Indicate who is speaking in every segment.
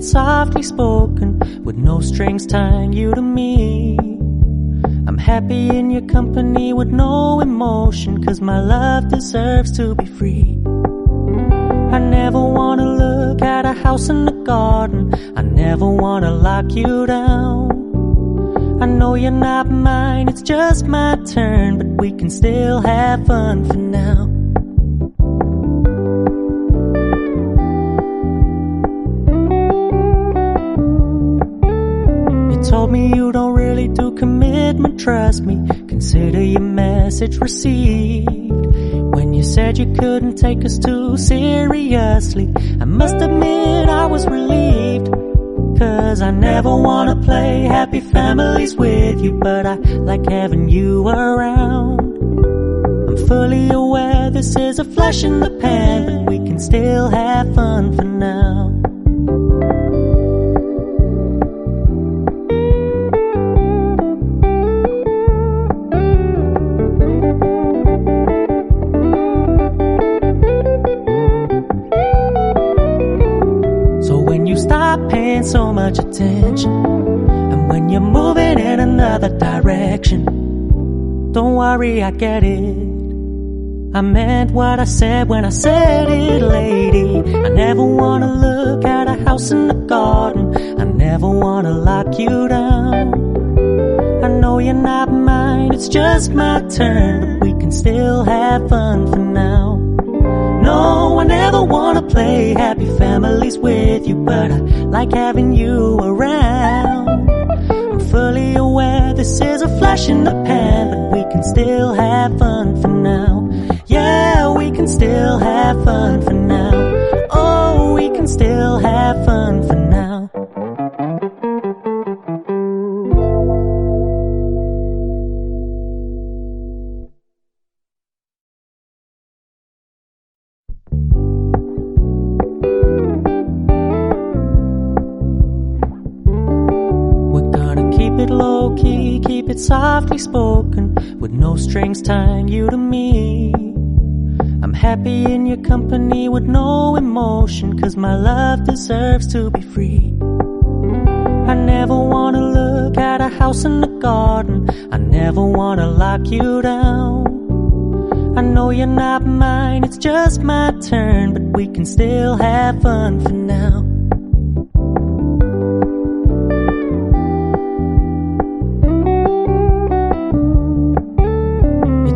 Speaker 1: softly spoken, with no strings tying you to me. I'm happy in your company with no emotion, 'cause my love deserves to be free. I never wanna look at a house in the garden, I never wanna lock you down. I know you're not mine, it's just my turn, but we can still have fun for now. You told me you don't really do commitment, trust me, consider your message received. When you said you couldn't take us too seriously, I must admit I was relieved. 'Cause I never wanna play happy families with you, but I like having you around. I'm fully aware this is a flash in the pan, but we can still have fun for now. Stop paying so much attention, and when you're moving in another direction, don't worry, I get it. I meant what I said when I said it, lady. I never wanna look at a house in the garden, I never wanna lock you down. I know you're not mine, it's just my turn, but we can still have fun for now. No, I never wanna play happy families with you, but I like having you around. I'm fully aware this is a flash in the pan, but we can still have fun for now. Yeah, we can still have fun for now. Oh, we can still have fun for now. Low-key, keep it softly spoken, with no strings tying you to me. I'm happy in your company with no emotion, 'cause my love deserves to be free. I never wanna look at a house in the garden, I never wanna lock you down. I know you're not mine, it's just my turn, but we can still have fun for now.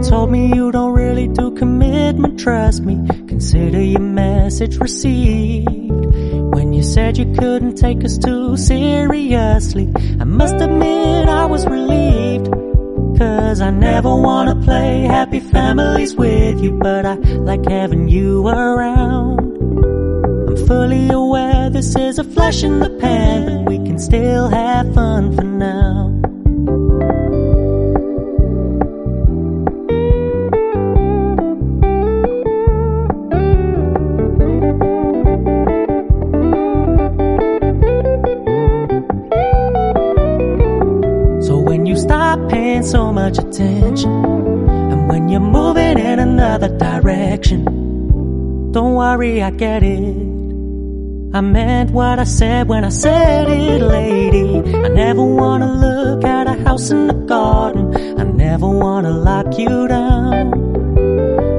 Speaker 1: Told me you don't really do commitment, trust me, consider your message received. When you said you couldn't take us too seriously, I must admit I was relieved. 'Cause I never wanna play happy families with you, but I like having you around. I'm fully aware this is a flash in the pan, but we can still have fun for now. Stop paying so much attention, and when you're moving in another direction, don't worry, I get it. I meant what I said when I said it, lady. I never wanna look at a house in the garden, I never wanna lock you down.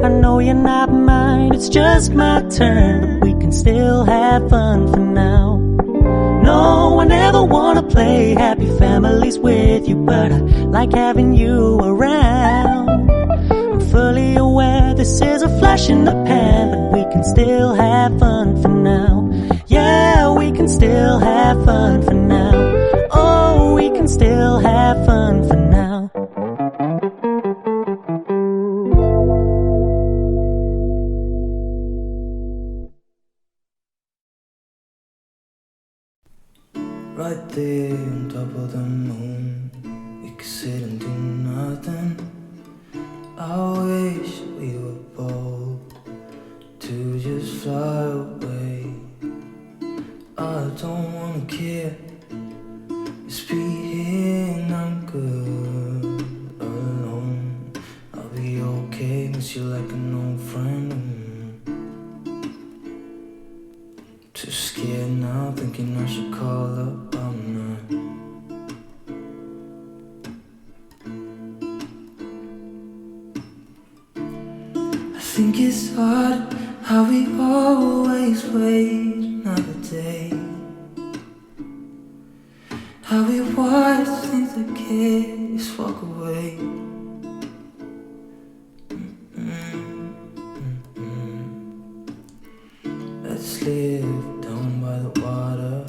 Speaker 1: I know you're not mine, it's just my turn, but we can still have fun for now. No, I never wanna play happy families with you, but I like having you around. I'm fully aware this is a flash in the pan, but we can still have fun for now. Yeah, we can still have fun for now. Oh, we can still have fun for now.
Speaker 2: Right there on top of the moon, we could sit and do nothing. I wish we were bold to just fly away. I don't wanna care, just be here and I'm good alone. I'll be okay, miss you like an old friend. Too scared now, thinking I should think it's hard how we always wait another day, how we watch things that kids walk away. Let's live down by the water,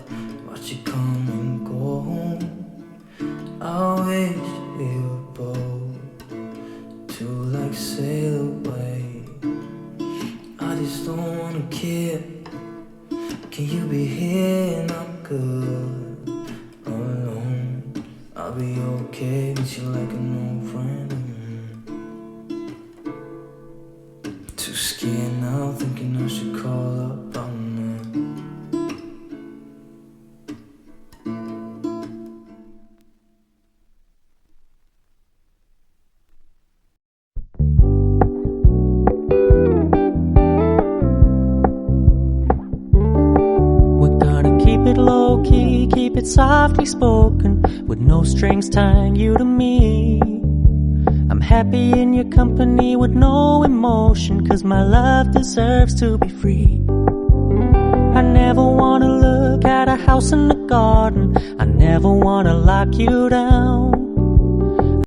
Speaker 2: watch it come and go home. I wish we were both to like sail away. I just don't wanna care. Can you be here and I'm good alone? I'll be okay, miss you like an old friend. Too scared now, thinking I should call up on that.
Speaker 1: We're gonna keep it low-key, keep it softly spoken, with no strings tying you to me. I'm happy in your company with no emotion, 'cause my love deserves to be free. I never wanna look at a house in the garden, I never wanna lock you down.